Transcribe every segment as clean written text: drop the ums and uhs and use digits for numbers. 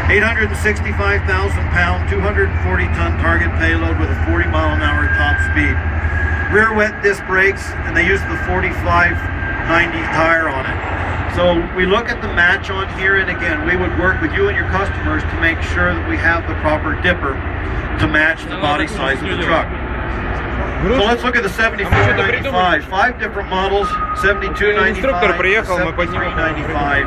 865,000-pound, 240-ton target payload with a 40-mile-an-hour top speed. Rear wet disc brakes, and they use the 45/90 tire on it. So we look at the match on here, and again, we would work with you and your customers to make sure that we have the proper dipper to match the body size of the truck. So let's look at the 7495. 5 different models: 7295, 7395,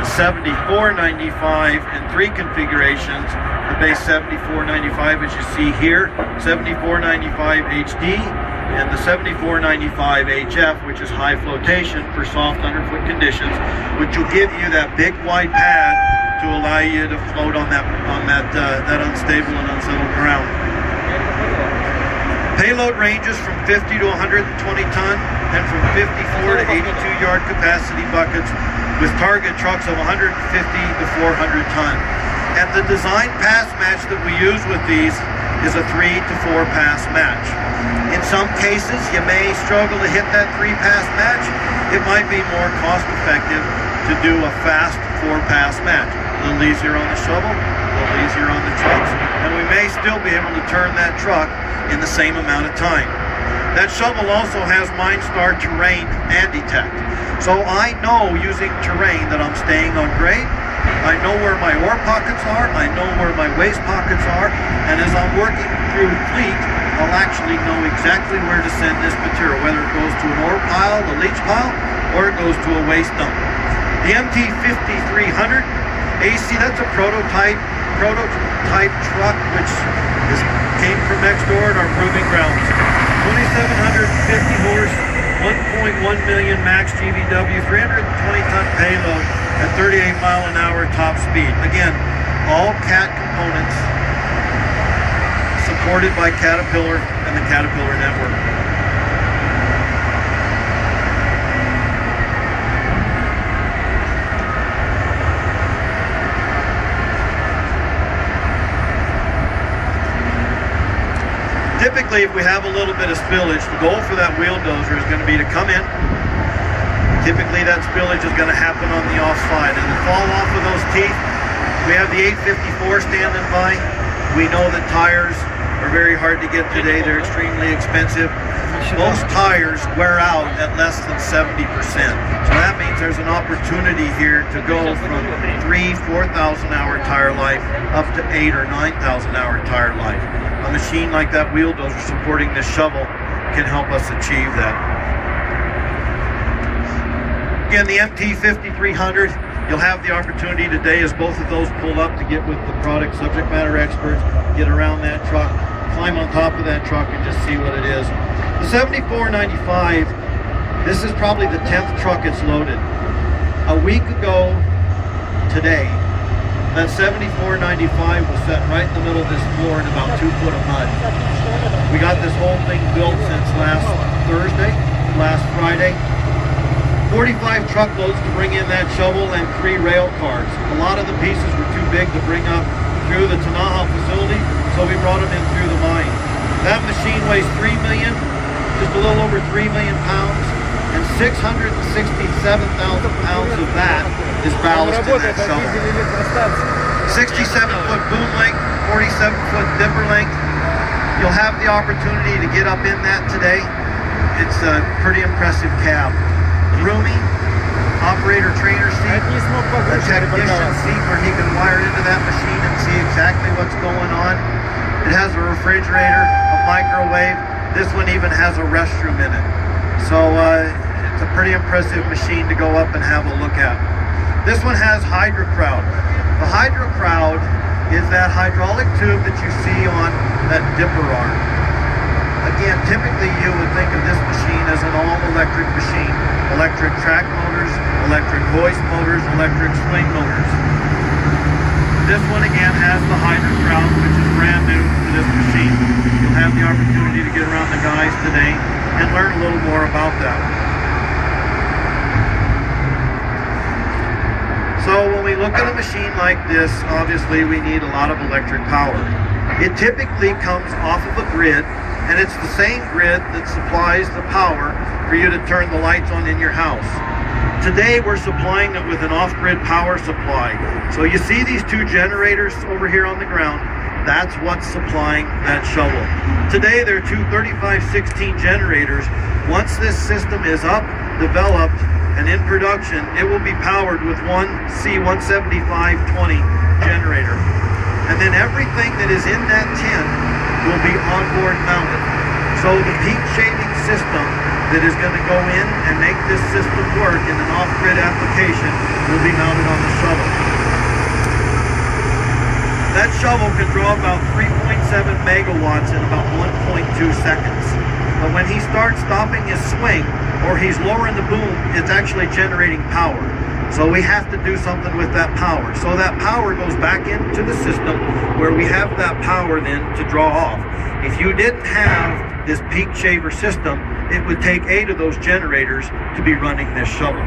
7495, and 3 configurations. The base 7495, as you see here, 7495 HD, and the 7495 HF, which is high flotation for soft underfoot conditions, which will give you that big wide pad to allow you to float on that unstable and unsettled ground. Payload ranges from 50 to 120 ton and from 54 to 82 yard capacity buckets with target trucks of 150 to 400 ton. And the design pass match that we use with these is a 3 to 4 pass match. In some cases, you may struggle to hit that 3 pass match. It might be more cost effective to do a fast 4 pass match. A little easier on the shovel, a little easier on the trucks, and we may still be able to turn that truck in the same amount of time. That shovel also has MineStar Terrain and Detect. So I know using terrain that I'm staying on grade. I know where my ore pockets are, I know where my waste pockets are, and as I'm working through fleet, I'll actually know exactly where to send this material, whether it goes to an ore pile, a leach pile, or it goes to a waste dump. The MT5300 AC, that's a prototype truck which came from next door at our proving grounds. 2,750 horse, 1.1 million max GVW, 320 ton payload at 38 mile an hour top speed. Again, all CAT components supported by Caterpillar and the Caterpillar network. Typically, if we have a little bit of spillage, the goal for that wheel dozer is going to be to come in. Typically, that spillage is going to happen on the offside, and to fall off of those teeth, we have the 854 standing by. We know that tires are very hard to get today. They're extremely expensive. Most tires wear out at less than 70%. So that means there's an opportunity here to go from 3,000-4,000 hour tire life up to 8,000 or 9,000 hour tire life. A machine like that wheel dozer supporting this shovel can help us achieve that. Again, the MT5300, you'll have the opportunity today as both of those pull up to get with the product subject matter experts, get around that truck, climb on top of that truck and just see what it is. The 7495, this is probably the 10th truck it's loaded. A week ago today, that 7495 was set right in the middle of this floor in about 2 foot of mud. We got this whole thing built since last Thursday, last Friday. 45 truckloads to bring in that shovel and 3 rail cars. A lot of the pieces were too big to bring up through the Tanaha facility, so we brought them in through the mine. That machine weighs 3 million, just a little over 3 million pounds, and 667,000 pounds of that is ballast in that shovel. 67-foot boom length, 47-foot dipper length. You'll have the opportunity to get up in that today. It's a pretty impressive cab. Roomy, operator trainer seat, a technician seat where he can wire into that machine and see exactly what's going on. It has a refrigerator, a microwave. This one even has a restroom in it. So it's a pretty impressive machine to go up and have a look at. This one has HydroCrowd. The HydroCrowd is that hydraulic tube that you see on that dipper arm. Again, typically you would think of this machine as an all-electric machine. Electric track motors, electric hoist motors, electric swing motors. This one again has the HydroCrowd, which is brand new to this machine. You'll have the opportunity to get around the guys today and learn a little more about that. So when we look at a machine like this, obviously we need a lot of electric power. It typically comes off of a grid, and it's the same grid that supplies the power for you to turn the lights on in your house. Today we're supplying it with an off-grid power supply. So you see these two generators over here on the ground? That's what's supplying that shovel. Today there are two 3516 generators. Once this system is up, developed, and in production, it will be powered with one C17520 generator. And then everything that is in that tin will be onboard mounted. So the peak shaving system that is going to go in and make this system work in an off-grid application will be mounted on the shovel. That shovel can draw about 3.7 megawatts in about 1.2 seconds. But when he starts stopping his swing, or he's lowering the boom, it's actually generating power. So we have to do something with that power. So that power goes back into the system where we have that power then to draw off. If you didn't have this peak shaver system, it would take 8 of those generators to be running this shovel.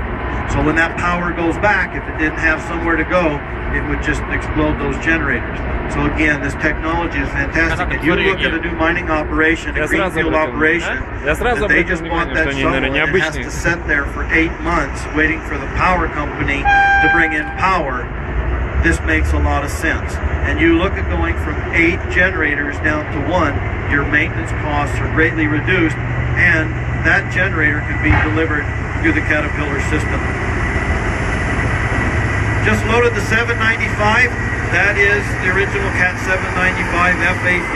So when that power goes back, if it didn't have somewhere to go, it would just explode those generators. So again, this technology is fantastic. If you look at a new mining operation, a greenfield operation, that they just bought that shovel and it has to sit there for 8 months waiting for the power company to bring in power, this makes a lot of sense. And you look at going from 8 generators down to 1, your maintenance costs are greatly reduced, and that generator can be delivered through the Caterpillar system. Just loaded the 795. That is the original Cat 795 FAC,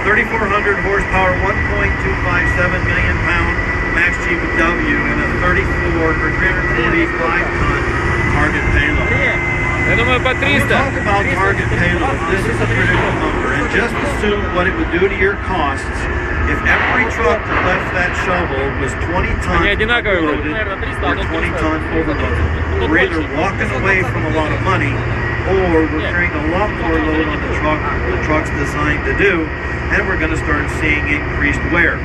3,400 horsepower, 1.257 million pound max GVW, and a 34 or 345 ton target payload. Я думаю, по 300. When we talk about target payload, this is a critical number, and just assume what it would do to your costs if every truck that left that shovel was 20 ton overloaded or 20 ton overloaded. We're either walking away from a lot of money, or we're carrying a lot more load on the truck's designed to do, and we're going to start seeing increased wear.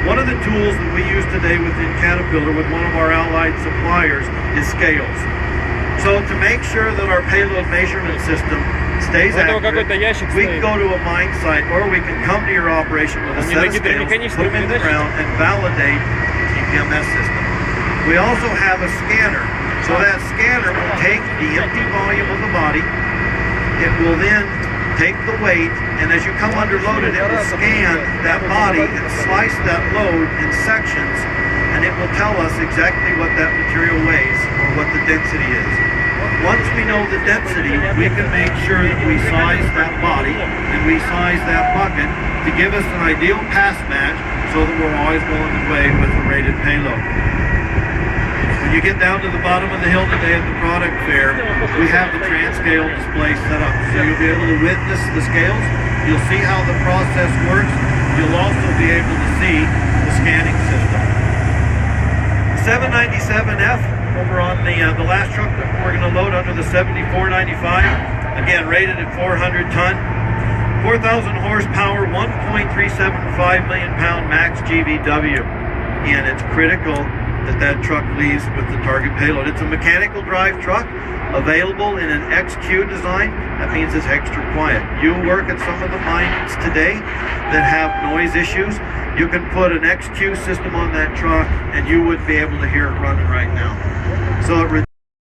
One of the tools that we use today within Caterpillar with one of our allied suppliers is scales. So to make sure that our payload measurement system stays accurate, we can go to a mine site, or we can come to your operation with a set of scales, put them in the ground, and validate the TPMS system. We also have a scanner. So that scanner will take the empty volume of the body, it will then take the weight, and as you come underloaded, it will scan that body and slice that load in sections, and it will tell us exactly what that material weighs or what the density is. Once we know the density, we can make sure that we size that body and we size that bucket to give us an ideal pass match so that we're always going away with a rated payload. When you get down to the bottom of the hill today at the product fair, we have the Transcale display set up. So you'll be able to witness the scales, you'll see how the process works, you'll also be able to see the scanning system. 797F over on the last truck that we're going to load under the 7495, again rated at 400 ton, 4,000 horsepower, 1.375 million pound max GVW. Again, it's critical that truck leaves with the target payload. It's a mechanical drive truck available in an XQ design. That means it's extra quiet. You work at some of the mines today that have noise issues, you can put an XQ system on that truck and you wouldn't be able to hear it running right now. So it